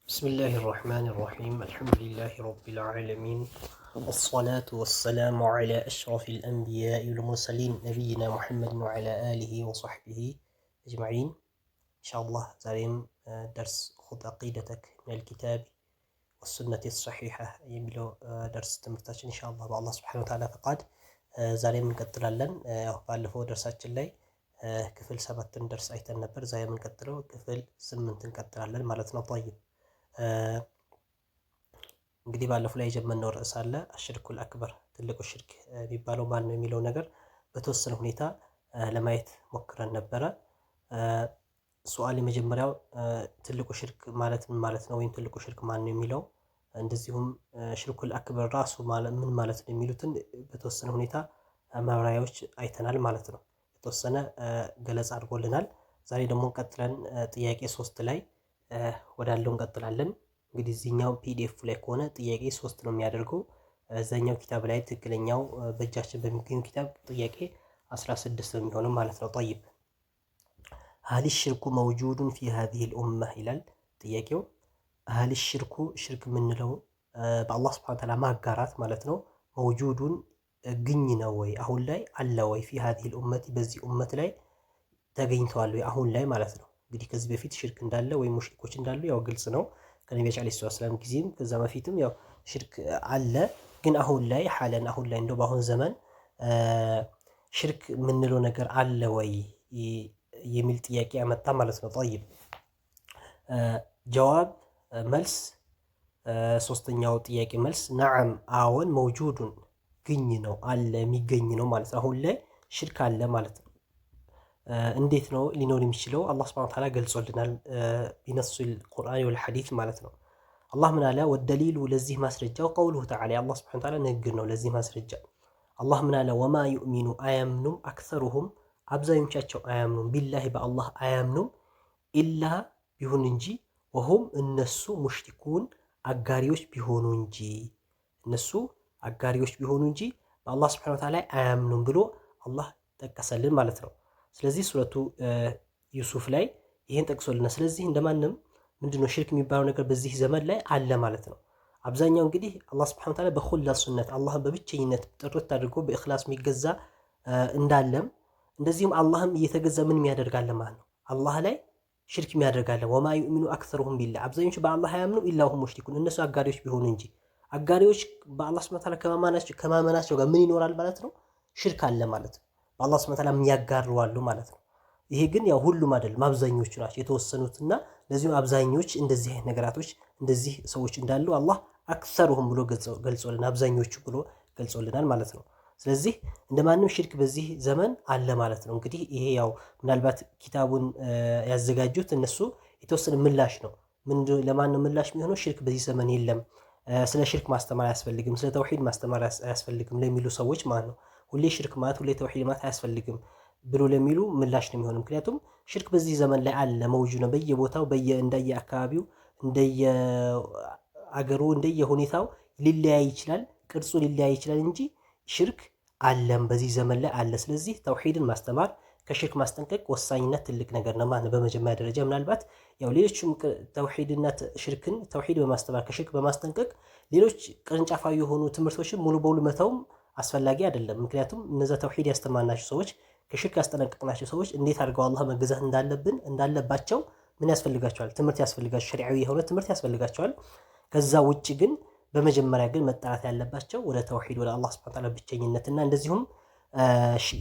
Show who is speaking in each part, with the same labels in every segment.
Speaker 1: بسم الله الرحمن الرحيم الحمد لله رب العالمين والصلاة والسلام على أشرف الأنبياء والمرسلين نبينا محمد وعلى آله وصحبه أجمعين إن شاء الله زاريم درس خذ عقيدتك من الكتاب والسنة الصحيحة يملو درس تمرتاش إن شاء الله بالله سبحانه وتعالى فقاد زاريم نقتلالن بالفو درسات اللي كفل سبتن درس أيتن نبر زي من قتلو كفل سمنتن قتلالن مالتنا طيب እንግዲህ ባለፈው ላይ የጀመርነው ርዕስ አለ አሽርኩል አክበር ትልቁ ሽርክ የሚባለው ማን ነው የሚለው ነገር በተወሰነ ሁኔታ ለማየት ሞክረን ነበረ። ሱአል የመጀመሪያው ትልቁ ሽርክ ማለት ምን ማለት ነው ወይም ትልቁ ሽርክ ማን ነው የሚለው እንደዚሁም ሽርኩል አክበር ራሱ ምን ማለት ነው የሚሉትን በተወሰነ ሁኔታ ማብራሪያዎች አይተናል ማለት ነው። የተወሰነ ገለጻ አድርጎልናል። ዛሬ ደግሞ ቀጥለን ጥያቄ 3 ላይ ወዳለው እንቀጥላለን። እንግዲህ እዚህኛው ፒዲኤፍ ላይ ከሆነ ጥያቄ 3 ነው የሚያደርገው። እዛኛው ኪታብ ላይ ትክክለኛው በእጃችን በሚገኙ ኪታብ ጥያቄ 16 ነው የሚሆነው ማለት ነው። طيب هل الشرك موجود في هذه الأمة ይላል ጥያቄው። هل الشرك ሽርክ ምንለው በአላህ Subhanahu Wa Ta'ala ማጋራት ማለት ነው። موجودን ግኝ ነው ወይ አሁን ላይ አለ ወይ في هذه الأمة በዚህ ኡመት ላይ ተገኝቷል ወይ አሁን ላይ ማለት ነው። እንግዲህ ከዚህ በፊት ሽርክ እንዳለ ወይ ሙሽሪኮች እንዳሉ ያው ግልጽ ነው። ከነቢያችን አለይሂ ሰላም ጊዜም ከዛ በፊትም ያው ሽርክ አለ። ግን አሁን ላይ ሐለን አሁን ላይ እንደው በአሁን ዘመን ሽርክ ምንለው ነገር አለ ወይ የሚል ጥያቄ ያመጣ ማለት ነው። طيب ጀዋብ መልስ ሶስተኛው ጥያቄ መልስ ነዓም አዎን መውጁዱን ግኝ ነው አለ የሚገኝ ነው ማለት ነው። አሁን ላይ ሽርክ አለ ማለት ነው። እንዴት ነው ሊኖር የሚችለው? አላህ Subhanahu Wa Ta'ala ገልጾልናል ቢነሱል ቁርአን ወልሐዲስ ማለት ነው። አላህ ምን አለ? ወደሊሉ ለዚህ ማስረጃው ቀውሉሁ ተዓላ አላህ Subhanahu Wa Ta'ala ንግግር ነው ለዚህ ማስረጃ። አላህ ምን አለ? ወማ ዩእሚኑ አያምኑም አክሰሩሁም አብዛኞቻቸው አያምኑም ቢላሂ በአላህ አያምኑም ኢላ ቢሆን እንጂ ወሁም እነሱ ሙሽሪኩን አጋሪዎች ቢሆኑ እንጂ እነሱ አጋሪዎች ቢሆኑ እንጂ በአላህ Subhanahu Wa Ta'ala አያምኑም ብሎ አላህ ጠቀሰልን ማለት ነው። ስለዚህ ሱረቱ ዩሱፍ ላይ ይሄን ጠቅሶልናል። ስለዚህ እንደማንም ምንድነው ሽርክ የሚባለው ነገር በዚህ ዘመን ላይ አለ ማለት ነው። አብዛኛው እንግዲህ አላህ Subhanahu Wa Ta'ala በኹላስ ሱነት አላህን በብቸኝነት ጥርት አድርጎ በእኽላስ የሚገዛ እንዳለም እንደዚሁም አላህም እየተገዛ ምን የሚያደርጋለ ማለት ነው። አላህ ላይ ሽርክ የሚያደርጋለ ወማ ዩእሚኑ አክሰሩሁም ቢላህ አብዛኞቹ በአላህ አያምኑ ኢላሁም ሙሽሪኩን እነሱ አጋሪዎች ቢሆኑ እንጂ አጋሪዎች በአላህ Subhanahu Wa Ta'ala ከማመናቸው ጋር ምን ይኖራል ማለት ነው? ሽርክ አለ ማለት ነው። በአላህ Subhanahu Wa Ta'ala የሚያጋሩ አሉ ማለት ነው። ይሄ ግን ያው ሁሉም አይደለም አብዛኞቹ ናቸው የተወሰኑትና ለዚህም አብዛኞች እንደዚህ አይነት ነገራቶች እንደዚህ ሰዎች እንዳሉ አላህ አክሰሩሁም ብሎ ገልጾልናል አብዛኞቹ ብሎ ገልጾልናል ማለት ነው። ስለዚህ እንደማንም ሽርክ በዚህ ዘመን አለ ማለት ነው። እንግዲህ ይሄ ያው ምናልባት ኪታቡን ያዘጋጁት እነሱ የተወሰነ ምላሽ ነው። ለማን ነው ምላሽ የሚሆነው? ሽርክ በዚህ ዘመን የለም፣ ስለ ሽርክ ማስተማር አያስፈልግም፣ ስለ ተውሂድ ማስተማር አያስፈልግም ለሚሉ ሰዎች ማለት ነው። ሁሌ ሽርክ ማለት ሁሌ ተውሂድ ማለት አያስፈልግም ብሎ ለሚሉ ምላሽ ነው የሚሆነው። ምክንያቱም ሽርክ በዚህ ዘመን ላይ አለ መውጁድ ነው በየቦታው እንደየ አካባቢው እንደየ አገሩ እንደየ ሁኔታው ሊለያይ ይችላል፣ ቅርጹ ሊለያይ ይችላል እንጂ ሽርክ አለም በዚህ ዘመን ላይ አለ። ስለዚህ ተውሂድን ማስተማር ከሽርክ ማስጠንቀቅ ወሳኝነት ትልቅ ነገር ነው ማለት ነው። በመጀመሪያ ደረጃ ምናልባት ያው ሌሎችም ተውሂድና ሽርክን ተውሂድ በማስተማር ከሽርክ በማስጠንቀቅ ሌሎች ቅርንጫፋዊ የሆኑ ትምህርቶችን ሙሉ በሙሉ መተውም አስፈላጊ አይደለም። ምክንያቱም እነዛ ተውሂድ ያስተማርናቸው ሰዎች ከሽርክ ያስጠነቀቅናቸው ሰዎች እንዴት አድርገው አላህ መገዛት እንዳለባቸው ምን ያስፈልጋቸዋል? ትምህርት ያስፈልጋቸዋል። ሸሪዓዊ የሆነ ትምህርት ያስፈልጋቸዋል። ከዛ ውጪ ግን በመጀመሪያ ግን መጣራት ያለባቸው ወደ ተውሂድ ወደ አላህ Subhanahu Wa Ta'ala ብቸኝነትና እንደዚሁም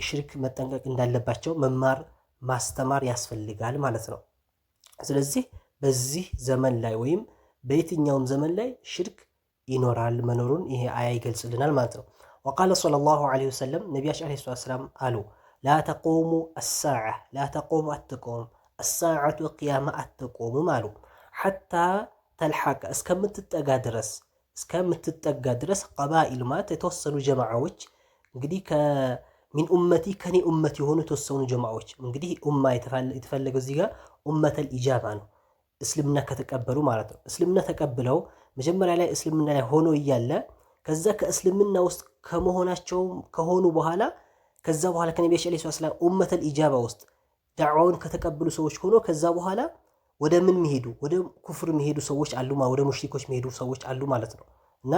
Speaker 1: ሽርክ መጠንቀቅ እንዳለባቸው መማር ማስተማር ያስፈልጋል ማለት ነው። ስለዚህ በዚህ ዘመን ላይ ወይም በየትኛውም ዘመን ላይ ሽርክ ይኖራል መኖሩን ይሄ አያ ይገልጽልናል ማለት ነው። وقال صلى الله عليه وسلم ነቢያችን አለይሂ ሰላም አሉ لا تقوم الساعة لا تقوم أتقوم الساعة قيامة أتقوم አሉ حتى تلحق እስከምትጠጋ ድረስ ቀባኢል ማለት የተወሰኑ ጀማዓዎች እንግዲህ ከሚን ኡመቲ ከኔ ኡመት የሆኑ የተወሰኑ ጀማዓዎች እንግዲህ ኡማ የተፈለገው እዚህ ጋር ኡመተል ኢጃባ ነው። እስልምና ከተቀበሉ ማለት ነው። እስልምና ተቀብለው መጀመሪያ ላይ እስልምና ላይ ሆኖ እያለ ከዛ ከእስልምና ውስጥ ከሆኑ በኋላ ከዛ በኋላ ከነቢያችን አለይሂ ሰላም ኡመተል ኢጃባ ውስጥ ዳዕዋውን ከተቀበሉ ሰዎች ሆኖ ከዛ በኋላ ወደ ምን የሚሄዱ ወደ ኩፍር የሚሄዱ ሰዎች አሉ፣ ወደ ሙሽሪኮች የሚሄዱ ሰዎች አሉ ማለት ነው። እና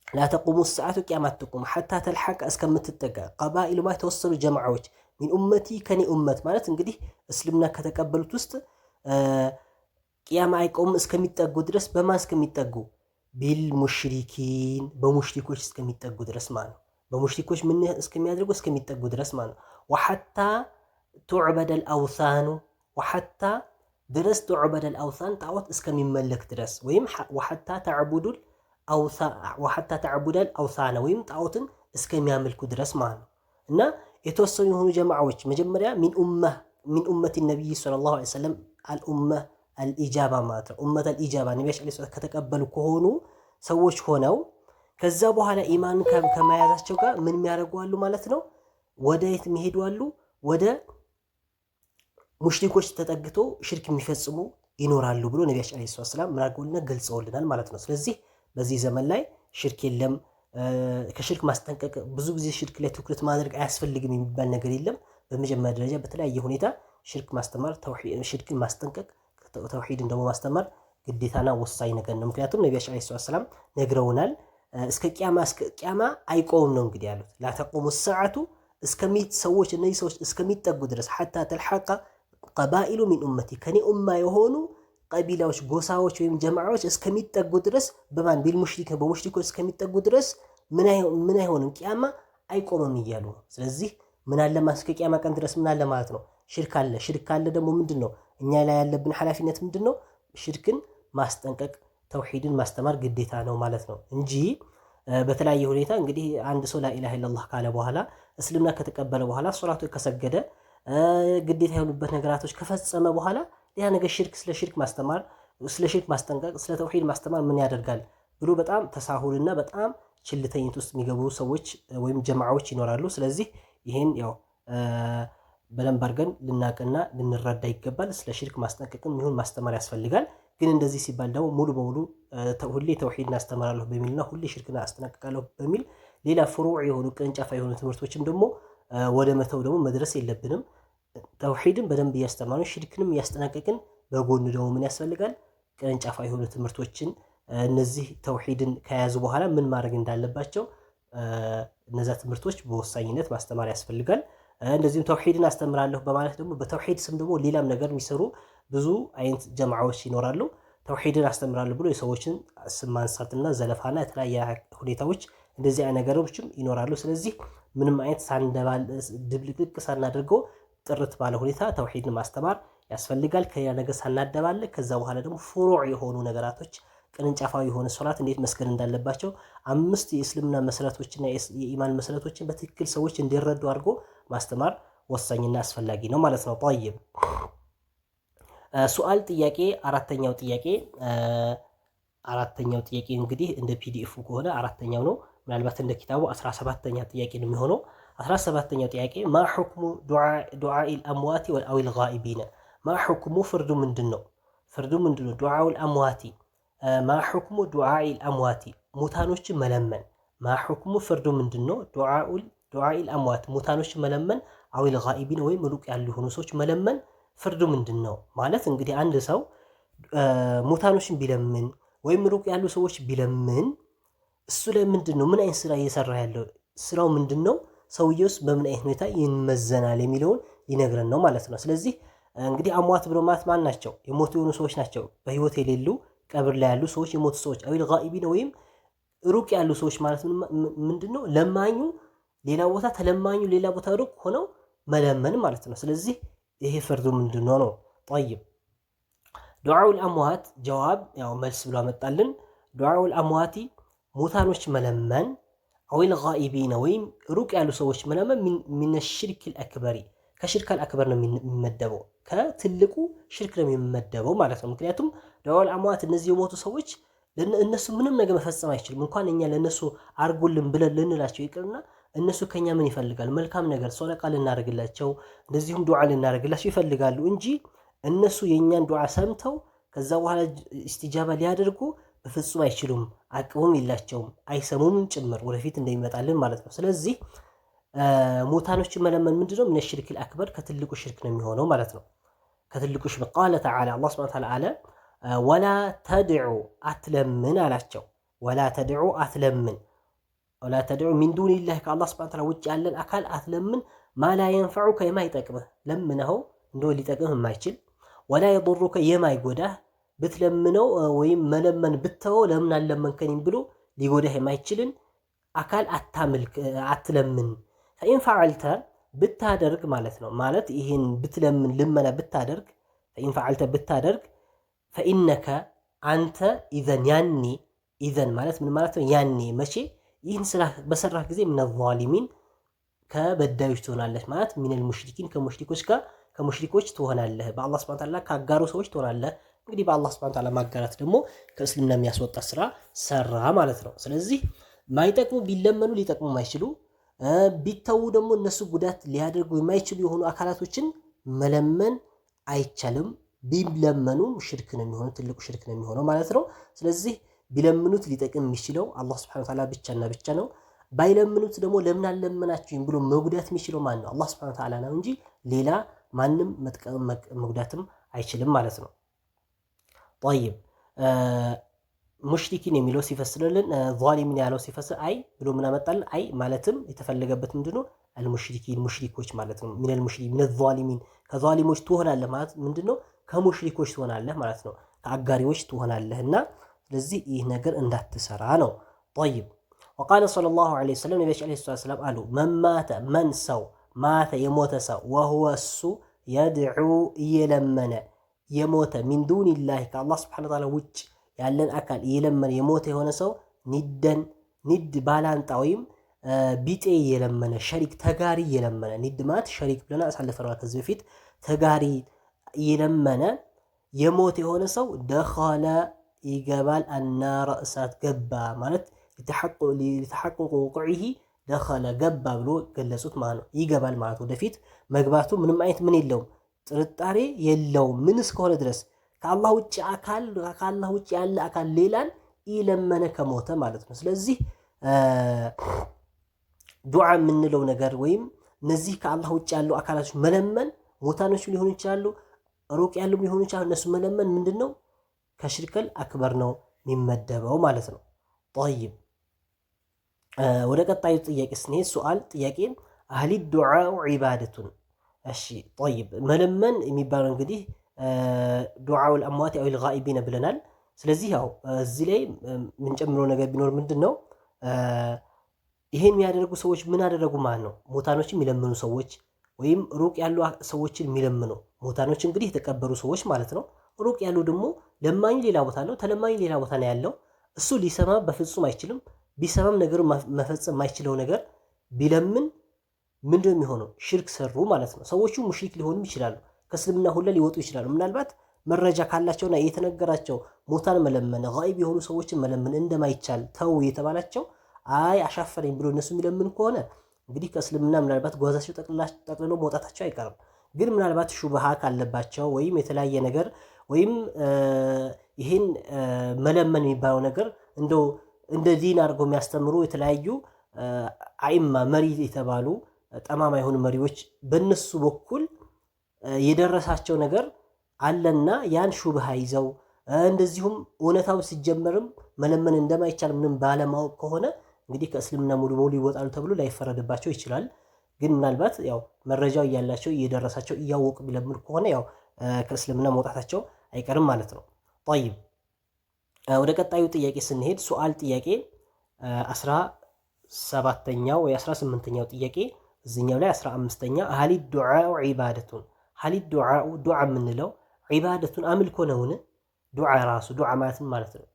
Speaker 1: ላተቁሙ ሰዓቱ ቅያማ አትቁም ሐታ ተልሐቀ እስከምትጠጋ ቀባኢሉ ማ የተወሰኑ ጀማዓዎች ሚን ኡመቲ ከኔ ኡመት ማለት እንግዲህ እስልምና ከተቀበሉት ውስጥ ቅያማ አይቆም እስከሚጠጉ ድረስ በማን እስከሚጠጉ ቢል ሙሽሪኪን በሙሽሪኮች እስከሚጠጉ ድረስ ማለት ነው። በሙሽሪኮች ምን እስከሚያደርጉ እስከሚጠጉ ድረስ ማለት ነው። ወሐታ ቱዕበደል አውሳኑ ወሐታ ድረስ ቱዕበደል አውሳን ጣዖት እስከሚመለክ ድረስ ወይም ወሐታ ተዕቡደል አውሳነ ወይም ጣዖትን እስከሚያመልኩ ድረስ ማለት ነው። እና የተወሰኑ የሆኑ ጀማዓዎች መጀመሪያ ሚን ኡመቲ ነቢይ ሰለላሁ ዐለይሂ ወሰለም አልኡመህ አልኢጃባ ማለት ነው። ኡመት አልኢጃባ ነቢያችን ዐለይሂ ሰላም ከተቀበሉ ከሆኑ ሰዎች ሆነው ከዛ በኋላ ኢማን ከመያዛቸው ጋር ምን የሚያደርጉ አሉ ማለት ነው። ወደ የት የሚሄዱ አሉ? ወደ ሙሽሪኮች ተጠግቶ ሽርክ የሚፈጽሙ ይኖራሉ ብሎ ነቢያችን ዐለይሂ ሰላም ምን አድርገውልናል? ገልጸውልናል ማለት ነው። ስለዚህ በዚህ ዘመን ላይ ሽርክ የለም። ከሽርክ ማስጠንቀቅ ብዙ ጊዜ ሽርክ ላይ ትኩረት ማድረግ አያስፈልግም የሚባል ነገር የለም። በመጀመሪያ ደረጃ በተለያየ ሁኔታ ሽርክ ማስተማር፣ ሽርክን ማስጠንቀቅ፣ ተውሂድን ደግሞ ማስተማር ግዴታና ወሳኝ ነገር ነው። ምክንያቱም ነቢያችን ዐለይሂ ሰላም ነግረውናል። እስከ ቂያማ አይቆምም ነው እንግዲህ ያሉት። ላተቁሙ ሰዓቱ ሰዎች እነዚህ ሰዎች እስከሚጠጉ ድረስ ሐታ ተልሐቀ ቀባኢሉ ሚን ኡመቲ ከኔ ኡማ የሆኑ ቀቢላዎች፣ ጎሳዎች ወይም ጀማዓዎች እስከሚጠጉ ድረስ በማን ቢልሙሽሪክ በሙሽሪኮች እስከሚጠጉ ድረስ ምን አይሆንም ቂያማ አይቆምም እያሉ ነው። ስለዚህ ምን አለ እስከ ቂያማ ቀን ድረስ ምን አለ ማለት ነው? ሽርክ አለ። ሽርክ አለ ደግሞ ምንድን ነው እኛ ላይ ያለብን ኃላፊነት ምንድን ነው? ሽርክን ማስጠንቀቅ፣ ተውሂድን ማስተማር ግዴታ ነው ማለት ነው እንጂ በተለያየ ሁኔታ እንግዲህ አንድ ሰው ላኢላሃ ኢለላህ ካለ በኋላ እስልምና ከተቀበለ በኋላ ሶላቱ ከሰገደ ግዴታ የሆኑበት ነገራቶች ከፈጸመ በኋላ ያ ነገር ሽርክ ስለ ሽርክ ማስተማር፣ ስለ ሽርክ ማስጠንቀቅ፣ ስለ ተውሂድ ማስተማር ምን ያደርጋል ብሎ በጣም ተሳሁልና በጣም ችልተኝነት ውስጥ የሚገቡ ሰዎች ወይም ጀማዓዎች ይኖራሉ። ስለዚህ ይሄን ያው በደንብ አድርገን ልናቅና ልንረዳ ይገባል። ስለ ሽርክ ማስጠንቀቅም ይሁን ማስተማር ያስፈልጋል። ግን እንደዚህ ሲባል ደግሞ ሙሉ በሙሉ ሁሌ ተውሂድን አስተምራለሁ በሚልና ሁሌ ሽርክን አስጠነቅቃለሁ በሚል ሌላ ፍሩዕ የሆኑ ቅርንጫፍ የሆኑ ትምህርቶችም ደግሞ ወደ መተው ደግሞ መድረስ የለብንም። ተውሂድን በደንብ እያስተማርን ሽርክንም እያስጠነቀቅን በጎን ደግሞ ምን ያስፈልጋል? ቅርንጫፍ የሆኑ ትምህርቶችን እነዚህ ተውሂድን ከያዙ በኋላ ምን ማድረግ እንዳለባቸው እነዛ ትምህርቶች በወሳኝነት ማስተማር ያስፈልጋል። እንደዚሁም ተውሂድን አስተምራለሁ በማለት ደግሞ በተውሂድ ስም ደግሞ ሌላም ነገር የሚሰሩ ብዙ አይነት ጀማዓዎች ይኖራሉ። ተውሂድን አስተምራለሁ ብሎ የሰዎችን ስም ማንሳትና ዘለፋና የተለያየ ሁኔታዎች እንደዚህ አይነት ነገሮችም ይኖራሉ። ስለዚህ ምንም አይነት ድብልቅልቅ ሳናደርገው ጥርት ባለ ሁኔታ ተውሂድን ማስተማር ያስፈልጋል። ከሌላ ነገር ሳናደባለ ከዛ በኋላ ደግሞ ፍሩዕ የሆኑ ነገራቶች ቅርንጫፋዊ የሆነ ሶላት እንዴት መስገድ እንዳለባቸው 5 የእስልምና መሰረቶችና የኢማን መሰረቶችን በትክክል ሰዎች እንዲረዱ አድርጎ ማስተማር ወሳኝና አስፈላጊ ነው ማለት ነው። طيب ሱአል ጥያቄ አራተኛው ጥያቄ እንግዲህ እንደ ፒዲኤፍ ከሆነ አራተኛው ነው። ምናልባት እንደ ኪታቡ 17ኛ ጥያቄ ነው የሚሆነው። 17ኛው ጥያቄ ማ ሁክሙ ዱዓኢል አምዋቲ ወልአዊል ጋኢቢነ ማ ሁክሙ ፍርዱ ምንድነው? ዱዓኡል አምዋቲ ማ ሁክሙ ዱዓኢል አምዋቲ ሙታኖችን መለመን ማ ሁክሙ ፍርዱ ምንድነው? ዱዓኢል አምዋት ሙታኖችን መለመን አዊል ጋኢቢነ ወይም ሩቅ ያሉ የሆኑ ሰዎች መለመን ፍርዱ ምንድነው? ማለት እንግዲህ አንድ ሰው ሙታኖችን ቢለምን ወይም ሩቅ ያሉ ሰዎች ቢለምን እሱ ላይ ምንድነው ምን አይነት ስራ እየሰራ ያለው ስራው ምንድነው? ሰውየውስ በምን አይነት ሁኔታ ይመዘናል የሚለውን ሊነግረን ነው ማለት ነው። ስለዚህ እንግዲህ አምዋት ብሎ ማለት ማን ናቸው? የሞቱ የሆኑ ሰዎች ናቸው። በህይወት የሌሉ ቀብር ላይ ያሉ ሰዎች የሞቱ ሰዎች አዊል ጋኢቢነ ወይም ሩቅ ያሉ ሰዎች ማለት ምንድነው? ለማኙ ሌላ ቦታ ተለማኙ ሌላ ቦታ ሩቅ ሆነው መለመን ማለት ነው። ስለዚህ ይሄ ፍርዱ ምንድነው ነው? طيب ዱዓኡል አምዋት ጀዋብ ያው መልስ ብሎ አመጣልን። ዱዓኡል አምዋቲ ሙታኖች መለመን አዊል ጋኢቢነ ወይም ሩቅ ያሉ ሰዎች መለመን ሚነ ሽርክል አክበሪ ከሽርክል አክበር ነው የሚመደበው፣ ከትልቁ ሽርክ ነው የሚመደበው ማለት ነው። ምክንያቱም ዱዓኡል አምዋት እነዚህ የሞቱ ሰዎች እነሱ ምንም ነገር መፈጸም አይችልም። እንኳን እኛ ለነሱ አርጉልን ብለን ልንላቸው ይቅርና እነሱ ከኛ ምን ይፈልጋሉ? መልካም ነገር ሶደቃ ልናደርግላቸው እንደዚሁም ዱዓ ልናደርግላቸው ይፈልጋሉ እንጂ እነሱ የኛን ዱዓ ሰምተው ከዛ በኋላ ኢስቲጃባ ሊያደርጉ በፍጹም አይችሉም። አቅሙም የላቸውም፣ አይሰሙም ጭምር ወደፊት እንደሚመጣልን ማለት ነው። ስለዚህ ሙታኖችን መለመን ምንድነው? ምን ሽርክል አክበር ከትልቁ ሽርክ ነው የሚሆነው ማለት ነው። ከትልቁ ሽርክ ቃለ ተዓላ አላህ ሱብሓነሁ ወተዓላ አለ ወላ ተድዑ አትለምን አላቸው። ወላ ተድዑ አትለምን ወላ ተድዑ ሚን ዱኒላህ ከአላህ ሱብሓነሁ ወተዓላ ውጭ ያለን አካል አትለምን ማላ የንፈዑከ የማይጠቅምህ ለምነኸው እንደው ሊጠቅምህ የማይችል ወላ የضሩከ የማይጎዳህ ብትለምነው ወይም መለመን ብተወው ለምን አልለመንከኝም ብሎ ሊጎዳህ የማይችልን አካል አትለምን። ፈኢን ፈዐልተ ብታደርግ ማለት ነው። ማለት ይህን ብትለምን ልመና ብታደርግ ፈኢን ፈዐልተ ብታደርግ ፈኢነከ አንተ ኢዘን ያኔ ኢዘን ማለት ምን ማለት ነው? ያኔ መቼ ይህን ስራ በሰራህ ጊዜ ሚነ ዛሊሚን ከበዳዮች ትሆናለህ ማለት ሚነል ሙሽሪኪን ከሙሽሪኮች ትሆናለህ። በአላህ ሱብሓነሁ ወተዓላ ካጋሩ ሰዎች ትሆናለህ። እንግዲህ በአላህ ሱብሓነሁ ወተዓላ ማጋራት ደግሞ ከእስልምና የሚያስወጣ ስራ ሰራ ማለት ነው። ስለዚህ ማይጠቅሙ ቢለመኑ ሊጠቅሙ የማይችሉ ቢተዉ ደግሞ እነሱ ጉዳት ሊያደርጉ የማይችሉ የሆኑ አካላቶችን መለመን አይቻልም። ቢለመኑም ሽርክ ነው የሚሆነው፣ ትልቁ ሽርክ ነው የሚሆነው ማለት ነው። ስለዚህ ቢለምኑት ሊጠቅም የሚችለው አላህ ሱብሓነሁ ወተዓላ ብቻና ብቻ ነው። ባይለምኑት ደግሞ ለምን አልለመናችሁም ብሎ መጉዳት የሚችለው ማን ነው? አላህ ሱብሓነሁ ወተዓላ ነው እንጂ ሌላ ማንም መጉዳትም አይችልም ማለት ነው። ጠይብ ሙሽሪኪን የሚለው ሲፈስርልን ዛሊሚን ያለው ሲፈስር አይ ብሎ ምን አመጣልን? አይ ማለትም የተፈለገበት ምንድነው? አልሙሽሪኪን ሙሽሪኮች ማለት ነው። ሚነል ሙሽሪኪን ሚነል ዛሊሚን ከዛሊሞች ትሆናለህ ማለት ምንድነው? ከሙሽሪኮች ትሆናለህ ማለት ነው። ከአጋሪዎች ትሆናለህና ስለዚህ ይህ ነገር እንዳትሰራ ነው። ጠይብ ወቃለ ሰለላሁ ዐለይሂ ወሰለም ነቢያችን ዐለይሂ ሰላም አሉ መማተ መን ሰው ማተ የሞተ ሰው ወሁወ እሱ የድዑ እየለመነ የሞተ ሚን ዱኒላህ ከአላህ ሱብሓነሁ ወተዓላ ውጭ ያለን አካል እየለመነ የሞተ የሆነ ሰው ኒድ ባላንጣ ወይም ቢጤ እየለመነ ሸሪክ ተጋሪ እየለመነ ኒድ ማለት ሸሪክ ብለና አሳልፈናል ከዚህ በፊት ተጋሪ እየለመነ የሞተ የሆነ ሰው ደኸለ ይገባል አናረ እሳት ገባ ማለት ሊተሐቁቁ ውቁዒሂ ደኸለ ገባ ብሎ ገለጹት ማለት ነው። ይገባል ማለት ወደፊት መግባቱ ምንም አይነት ምን የለውም ጥርጣሬ የለውም። ምን እስከሆነ ድረስ ከአላህ ውጭ ያለ አካል ሌላን ኢለመነ ከሞተ ማለት ነው። ስለዚህ ዱዓ የምንለው ነገር ወይም እነዚህ ከአላህ ውጭ ያሉ አካላቶች መለመን ሞታኖች ሊሆኑ ይችላሉ፣ ሩቅ ያሉ ሊሆኑ ይችላሉ። እነሱ መለመን ምንድነው? ከሽርከል አክበር ነው የሚመደበው ማለት ነው። ጠይብ ወደ ቀጣዩ ጥያቄ ስንሄድ ሱአል ጥያቄን አህሊ ዱዓኡ ዒባደቱን። እሺ ጠይብ መለመን የሚባለው እንግዲህ ዱዓኡል አምዋት አው ልጋኢቢን ብለናል። ስለዚህ ያው እዚህ ላይ የምንጨምረው ነገር ቢኖር ምንድነው ይሄን የሚያደርጉ ሰዎች ምን አደረጉ ማለት ነው? ሞታኖችን የሚለምኑ ሰዎች ወይም ሩቅ ያሉ ሰዎችን የሚለምኑ ሞታኖች እንግዲህ የተቀበሩ ሰዎች ማለት ነው። ሩቅ ያሉ ደግሞ ለማኝ ሌላ ቦታ ነው፣ ተለማኝ ሌላ ቦታ ነው ያለው። እሱ ሊሰማ በፍጹም አይችልም። ቢሰማም ነገሩ መፈጸም የማይችለው ነገር ቢለምን ምንድነው የሚሆነው? ሽርክ ሰሩ ማለት ነው። ሰዎቹ ሙሽሪክ ሊሆኑም ይችላሉ፣ ከእስልምና ሁላ ሊወጡ ይችላሉ። ምናልባት መረጃ ካላቸውና የተነገራቸው ሞታን መለመን ጋኢብ የሆኑ ሰዎችን መለመን እንደማይቻል ተው የተባላቸው አይ አሻፈረኝ ብሎ እነሱ የሚለምን ከሆነ እንግዲህ ከእስልምና ምናልባት ጓዛቸው ጠቅልሎ መውጣታቸው አይቀርም። ግን ምናልባት ሹብሃ ካለባቸው ወይም የተለያየ ነገር ወይም ይህን መለመን የሚባለው ነገር እንደው እንደ ዲን አድርገው የሚያስተምሩ የተለያዩ አይማ መሪ የተባሉ ጠማማ የሆኑ መሪዎች በእነሱ በኩል የደረሳቸው ነገር አለና ያን ሹብሃ ይዘው እንደዚሁም እውነታው ሲጀመርም መለመን እንደማይቻል ምንም ባለማወቅ ከሆነ እንግዲህ ከእስልምና ሙሉ በሙሉ ይወጣሉ ተብሎ ላይፈረድባቸው ይችላል። ግን ምናልባት ያው መረጃው እያላቸው እየደረሳቸው እያወቁ ቢለምኑ ከሆነ ያው ከእስልምና መውጣታቸው አይቀርም ማለት ነው። ጠይብ ወደ ቀጣዩ ጥያቄ ስንሄድ ሱአል ጥያቄ 17ኛው ወይ 18ኛው ጥያቄ እዚህኛው ላይ 15ኛ አህሊ ዱዓኡ ዒባደቱን አህሊ ዱዓኡ ዱዓ የምንለው ዒባደቱን አምልኮ ነውን? ዱዓ ራሱ ዱዓ ማለት ነው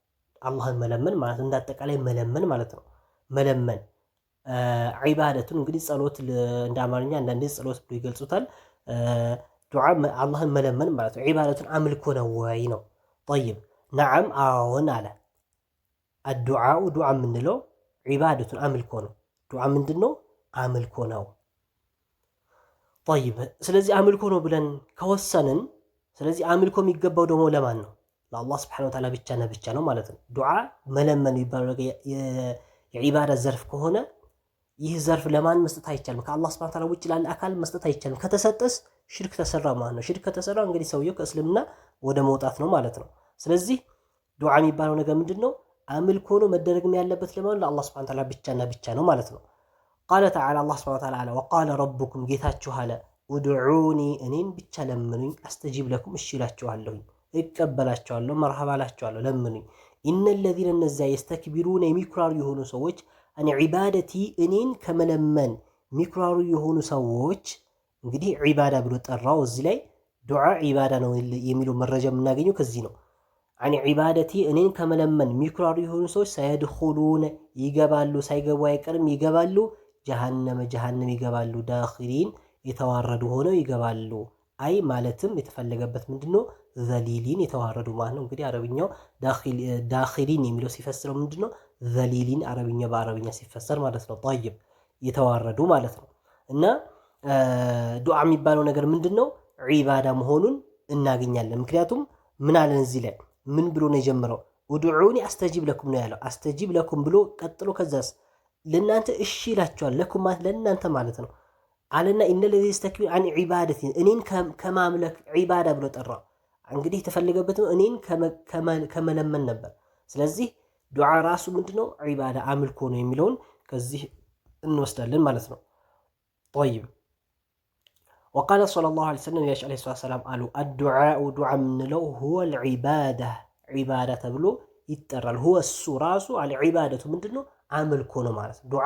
Speaker 1: አላህን መለመን ማለት እንዳጠቃላይ መለመን ማለት ነው። መለመን ዒባደቱን እንግዲህ ጸሎት እንደ አማርኛ አንዳንዴ ጸሎት ብሎ ይገልጹታል። ዱዓ አላህን መለመን ማለት ነው። ዒባደቱን አምልኮ ነው ወይ ነው። ጠይብ ነዓም አዎን አለ። አዱዓኡ ዱዓ የምንለው ዒባደቱን አምልኮ ነው። ዱዓ ምንድን ነው? አምልኮ ነው። ጠይብ ስለዚህ አምልኮ ነው ብለን ከወሰንን ስለዚህ አምልኮ የሚገባው ደግሞ ለማን ነው? ለአላህ ስብሐነሁ ወተዓላ ብቻና ብቻ ነው ማለት ነው። ዱዓ መለመን የሚባለው የዒባዳ ዘርፍ ከሆነ ይህ ዘርፍ ለማን መስጠት አይቻልም? ከአላህ ሱብሓነሁ ወተዓላ ውጭ ላለ አካል መስጠት አይቻልም። ከተሰጠስ ሽርክ ተሰራ ማለት ነው። ሽርክ ከተሰራ እንግዲህ ሰውየው ከእስልምና ወደ መውጣት ነው ማለት ነው። ስለዚህ ዱዓ የሚባለው ነገር ምንድን ነው? አምልኮ ነው። መደረግም ያለበት ለማን? ለአላህ ሱብሓነሁ ወተዓላ ብቻና ብቻ ነው ማለት ነው። ቃለ ተዓላ አላህ ሱብሓነሁ ወተዓላ አለ ወቃለ ረቡኩም ጌታችሁ አለ ኡድዑኒ እኔን ብቻ ለምኑኝ፣ አስተጂብ ለኩም እሺ እላችኋለሁኝ፣ እቀበላችኋለሁ፣ መርሐባ እላችኋለሁ፣ ለምኑኝ። ኢነለዚነ እነዚያ የስተክቢሩነ የሚኩራሩ የሆኑ ሰዎች አን ዒባደቲ እኔን ከመለመን የሚኩራሩ የሆኑ ሰዎች እንግዲህ ዒባዳ ብሎ ጠራው። እዚህ ላይ ዱዓ ዒባዳ ነው የሚለው መረጃ የምናገኘው ከዚህ ነው። አን ዒባደቲ እኔን ከመለመን የሚኩራሩ የሆኑ ሰዎች ሰየድኹሉነ ይገባሉ፣ ሳይገቡ አይቀርም ይገባሉ፣ ጀሃነመ ጀሃነም ይገባሉ፣ ዳኺሊን የተዋረዱ ሆነው ይገባሉ። አይ ማለትም የተፈለገበት ምንድነው? ዘሊሊን የተዋረዱ ማለት ነው። እንግዲህ አረብኛው ዳኺሊን የሚለው ሲፈስረው ምንድነው? ዘሊሊን አረብኛ በአረብኛ ሲፈሰር ማለት ነው። ጠይብ የተዋረዱ ማለት ነው። እና ዱዓ የሚባለው ነገር ምንድነው? ዒባዳ መሆኑን እናገኛለን። ምክንያቱም ምን አለን እዚህ ላይ ምን ብሎ ነው የጀመረው? ኡድዑኒ አስተጂብ ለኩም ነው ያለው። አስተጂብ ለኩም ብሎ ቀጥሎ ከዛስ ለእናንተ እሺ ይላችኋል። ለኩም ማለት ለእናንተ ማለት ነው አለና ኢነለዚ የስተክቢሩ አን ዒባደቲ እኔን ከማምለክ ዒባዳ ብሎ ጠራው። እንግዲህ የተፈለገበት ነው እኔን ከመለመን ነበር። ስለዚህ ዱዓ ራሱ ምንድነው? ዒባዳ አምልኮ ነው የሚለውን ከዚህ እንወስዳለን ማለት ነው። ጠይብ ወቃለ ሰለላሁ ዐለይሂ ወሰለም ነቢያችን ዐለይሂ ሰላም አሉ አዱዓኡ ዱዓ የምንለው ሁወል ዒባዳ ዒባዳ ተብሎ ይጠራል። ሁወ እሱ ራሱ አልዒባደቱ ምንድነው? አምልኮ ነው ማለት ነው። ዱዓ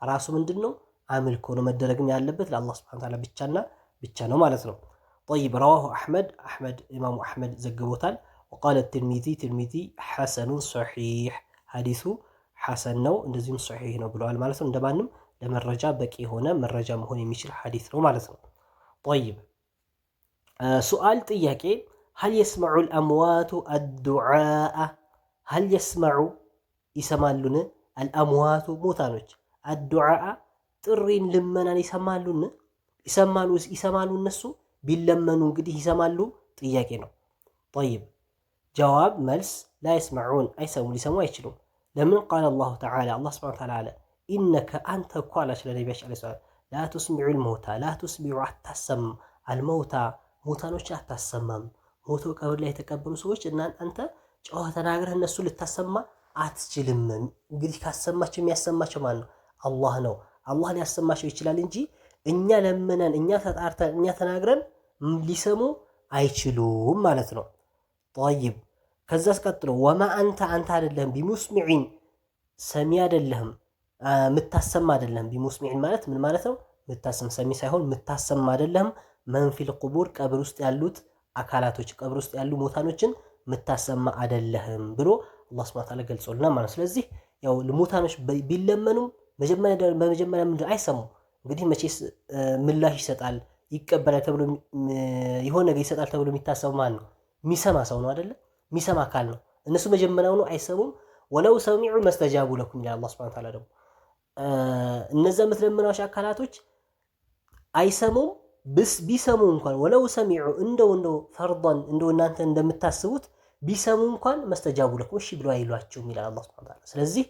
Speaker 1: ራሱ ምንድነው? አምልኮ ነው። መደረግም ያለበት ለአላህ ሱብሓነሁ ወተዓላ ብቻና ብቻ ነው ማለት ነው። ጠይብ ረዋሁ አሕመድ ኢማሙ አሕመድ ዘግቦታል። ወቃለ ትርሚዚ ሐሰኑን ሶሒሕ ሐዲሱ ሐሰን ነው እንደዚሁም ሶሒሕ ነው ብለዋል ማለት ነው። እንደማንም ለመረጃ በቂ የሆነ መረጃ መሆን የሚችል ሐዲስ ነው ማለት ነው። ጠይብ ሱአል ጥያቄ ሀል የስመዑ አልአምዋቱ አዱዓአ ሀል የስመዑ ይሰማሉን? አልአምዋቱ ሙታኖች አዱዓአ ጥሪን ልመናን ይሰማሉን? ይሰማሉ እነሱ ቢለመኑ እንግዲህ ይሰማሉ ጥያቄ ነው። ጠይብ ጀዋብ መልስ ላ የስመዑን አይሰሙ ሊሰሙ አይችሉም። ለምን? ቃል አላሁ ተዓላ አላህ ሱብሓነሁ ወተዓላ አለ ኢነከ አንተ እኮ አላች ለነቢያችን ዐለይሂ ሰላም ላ ቱስሚዑ ልመውታ ላ ቱስሚዑ አታሰማም አልመውታ ሙታኖችን አታሰማም። ሞቶ ቀብር ላይ የተቀበሉ ሰዎች እና አንተ ጮኸ ተናግረህ እነሱ ልታሰማ አትችልም። እንግዲህ ካሰማቸው የሚያሰማቸው ማን ነው? አላህ ነው። አላህ ሊያሰማቸው ይችላል እንጂ እኛ ለምነን እኛ ተጣርተን እኛ ተናግረን ሊሰሙ አይችሉም ማለት ነው። ጠይብ ከዛስ ቀጥሎ ወማ አንተ አይደለህም ቢሙስሚዒን ሰሚ አይደለህም ምታሰማ አይደለህም። ቢሙስሚዒን ማለት ምን ማለት ነው? ምታሰም ሰሚ ሳይሆን ምታሰማ አይደለህም። መንፊል ቁቡር ቀብር ውስጥ ያሉት አካላቶች ቀብር ውስጥ ያሉ ሙታኖችን ምታሰማ አይደለህም ብሎ አላህ ሱብሓነሁ ወተዓላ ገልጾልናል ማለት። ስለዚህ ያው ሙታኖች ቢለመኑም በመጀመሪያ ምንድን አይሰሙም። እንግዲህ መቼስ ምላሽ ይሰጣል ይቀበላል ተብሎ የሆነ ነገር ይሰጣል ተብሎ የሚታሰብ ማን ነው? የሚሰማ ሰው ነው አይደለ? የሚሰማ አካል ነው። እነሱ መጀመሪያውኑ አይሰሙም። ወለው ሰሚዑ መስተጃቡ ለኩም ይላል አላህ ሱብሓነሁ ወተዓላ ደግሞ እነዛ የምትለምናቸው አካላቶች አይሰሙም። ቢሰሙ እንኳን ወለው ሰሚዑ እንደው ፈርዶን እንደው እናንተ እንደምታስቡት ቢሰሙ እንኳን መስተጃቡ ለኩም እሺ ብሎ አይሏቸውም ይላል አላህ ሱብሓነሁ ወተዓላ። ስለዚህ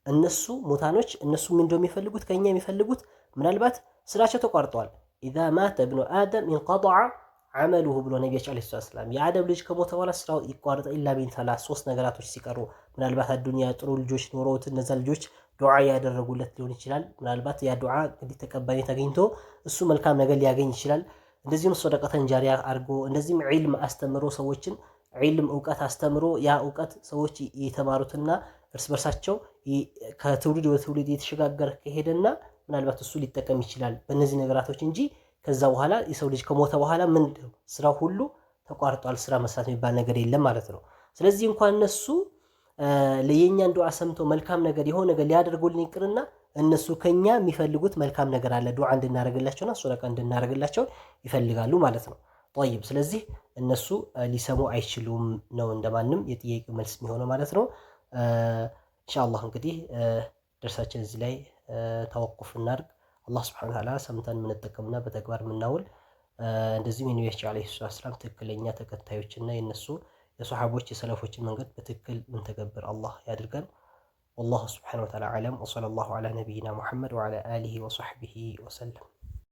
Speaker 1: እነሱ ሙታኖች እነሱ ምን እንደሚፈልጉት ከኛ የሚፈልጉት ምናልባት ስራቸው ተቋርጠዋል። ኢዛ ማተ ኢብኑ አደም ኢንቀጠዐ ዐመሉሁ ብሎ ነቢያችን ዐለይሂ ሰላም የአደም ልጅ ከሞተ በኋላ ስራው ይቋረጣል። ኢላ ቢን ሰላስ ሶስት ነገራቶች ሲቀሩ ምናልባት አዱንያ ጥሩ ልጆች ኖረውት እነዛ ልጆች ዱዓ ያደረጉለት ሊሆን ይችላል። ምናልባት ያ ዱዓ እንግዲህ ተቀባይነት አግኝቶ እሱ መልካም ነገር ሊያገኝ ይችላል። እንደዚሁም ሰደቀተን ጃሪያ አድርጎ እንደዚህም ዒልም አስተምሮ ሰዎችን ዒልም እውቀት አስተምሮ ያ እውቀት ሰዎች የተማሩትና እርስ በርሳቸው ከትውልድ ወደ ትውልድ የተሸጋገረ ከሄደና ምናልባት እሱ ሊጠቀም ይችላል በእነዚህ ነገራቶች እንጂ ከዛ በኋላ የሰው ልጅ ከሞተ በኋላ ምን ስራው ሁሉ ተቋርጧል። ስራ መስራት የሚባል ነገር የለም ማለት ነው። ስለዚህ እንኳን እነሱ ለየኛን ዱዓ ሰምቶ መልካም ነገር የሆነ ነገር ሊያደርጉልን ይቅርና እነሱ ከኛ የሚፈልጉት መልካም ነገር አለ ዱዓ እንድናደርግላቸውና ሰደቃ እንድናደርግላቸው ይፈልጋሉ ማለት ነው። ጠይብ ስለዚህ እነሱ ሊሰሙ አይችሉም ነው እንደማንም የጥያቄ መልስ የሚሆነው ማለት ነው። ኢንሻአላህ እንግዲህ ደርሳችን እዚህ ላይ ተወቁፍ እናድርግ። አላህ ሱብሓነሁ ወተዓላ ሰምተን የምንጠቀምና በተግባር የምናውል እንደዚህም የነቢያችን ዐለይሂ ሰላም ትክክለኛ ተከታዮችና የነሱ የሰሃቦች የሰለፎችን መንገድ በትክክል ምንተገብር አላህ ያድርገን። ወላሁ ስብሓነሁ ወተዓላ አዕለም። ወሰለላሁ ዐላ ነቢይና ሙሐመድ ወዐላ አሊሂ ወሰሕቢሂ ወሰለም።